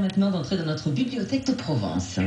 maintenant d'entrer dans notre bibliothèque de Provence.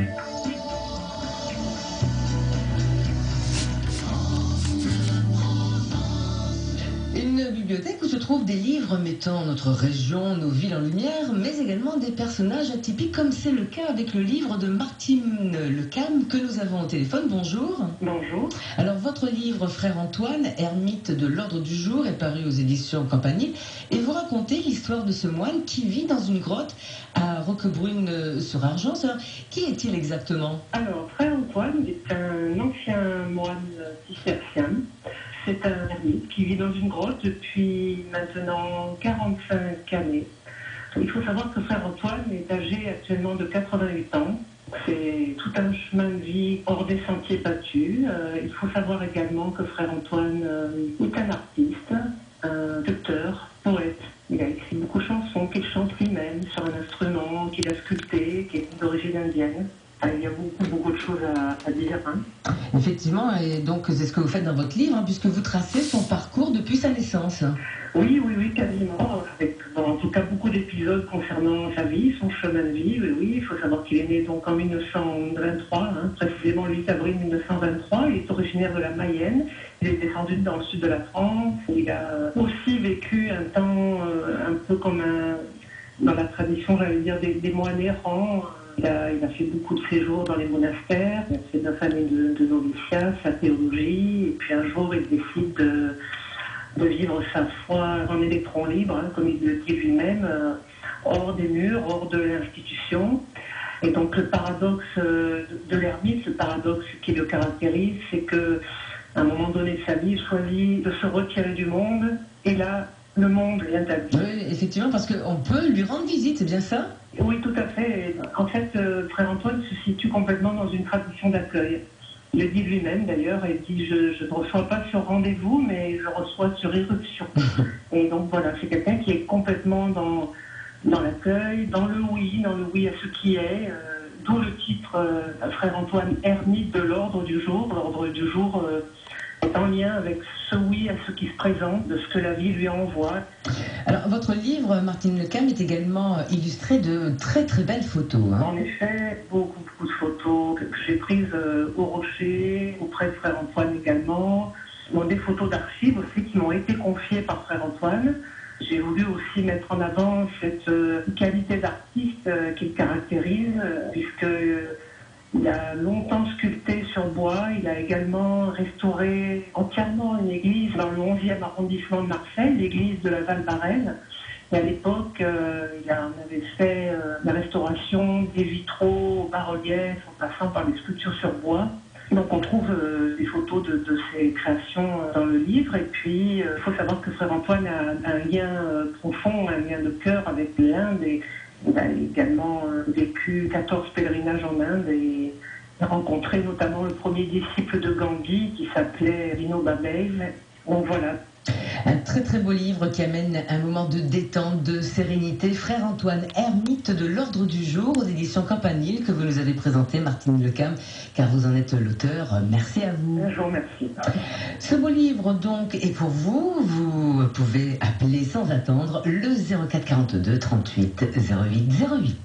Une bibliothèque où se trouvent des livres mettant notre région, nos villes en lumière, mais également des personnages atypiques, comme c'est le cas avec le livre de Martine Lecam que nous avons au téléphone. Bonjour. Bonjour. Alors, votre livre, Frère Antoine, ermite de l'ordre du jour, est paru aux éditions Campanile, et vous racontez l'histoire de ce moine qui vit dans une grotte à Roquebrune-sur-Argence. Alors, qui est-il exactement? Alors, Frère Antoine est un ancien moine cistercien. C'est un ermite qui vit dans une grotte depuis maintenant 45 années. Il faut savoir que Frère Antoine est âgé actuellement de 88 ans. C'est tout un chemin de vie hors des sentiers battus. Il faut savoir également que Frère Antoine est un artiste, un auteur, poète. Il a écrit beaucoup de chansons qu'il chante lui-même sur un instrument qu'il a sculpté, qui est d'origine indienne. Il y a beaucoup de choses à dire. Effectivement, et donc c'est ce que vous faites dans votre livre, puisque vous tracez son parcours depuis sa naissance. Oui, quasiment. Avec, en tout cas, beaucoup d'épisodes concernant sa vie, son chemin de vie. Oui, il faut savoir qu'il est né donc en 1923, précisément le 8 avril 1923. Il est originaire de la Mayenne. Il est descendu dans le sud de la France. Il a aussi vécu un temps un peu comme dans la tradition, j'allais dire, des moines errants. Il a fait beaucoup de séjours dans les monastères, il a fait 9 années de noviciat, sa théologie, et puis un jour il décide de vivre sa foi en électron libre, comme il le dit lui-même, hors des murs, hors de l'institution. Et donc le paradoxe de l'ermite, le paradoxe qui le caractérise, c'est qu'à un moment donné de sa vie, il choisit de se retirer du monde, et là, le monde vient à lui. Oui, effectivement, parce qu'on peut lui rendre visite, c'est bien ça? Oui, tout à fait. En fait, Frère Antoine se situe complètement dans une tradition d'accueil. Il le dit lui-même d'ailleurs, il dit je ne reçois pas sur rendez-vous, mais je reçois sur irruption. Et donc voilà, c'est quelqu'un qui est complètement dans l'accueil, dans le oui à ce qui est, d'où le titre Frère Antoine, ermite de l'ordre du jour. L'ordre du jour est en lien avec ce oui à ce qui se présente, de ce que la vie lui envoie. Alors, votre livre, Martine Lecam, est également illustré de très très belles photos. En effet, beaucoup de photos que j'ai prises au Rocher, auprès de Frère Antoine également. Des photos d'archives aussi qui m'ont été confiées par Frère Antoine. J'ai voulu aussi mettre en avant cette qualité d'artiste qui le caractérise, puisque il a longtemps sculpté sur bois. Il a également restauré entièrement une église dans le 11e arrondissement de Marseille, l'église de la Val-Barrel. Et à l'époque, il en avait fait la restauration des vitraux, bas-reliefs, en passant par les sculptures sur bois. Donc on trouve des photos de ses créations dans le livre. Et puis, il faut savoir que Frère Antoine a un lien profond, un lien de cœur avec l'Inde. Il a également vécu 14 pèlerinages en Inde et rencontré notamment le premier disciple de Gandhi qui s'appelait Vinoba Bhave. Donc voilà. Un très très beau livre qui amène un moment de détente, de sérénité. Frère Antoine, ermite de l'ordre du jour, aux éditions Campanile, que vous nous avez présenté, Martine Lecam, car vous en êtes l'auteur. Merci à vous. Je vous remercie. Ce beau livre donc est pour vous. Vous pouvez appeler sans attendre le 04 42 38 08 08.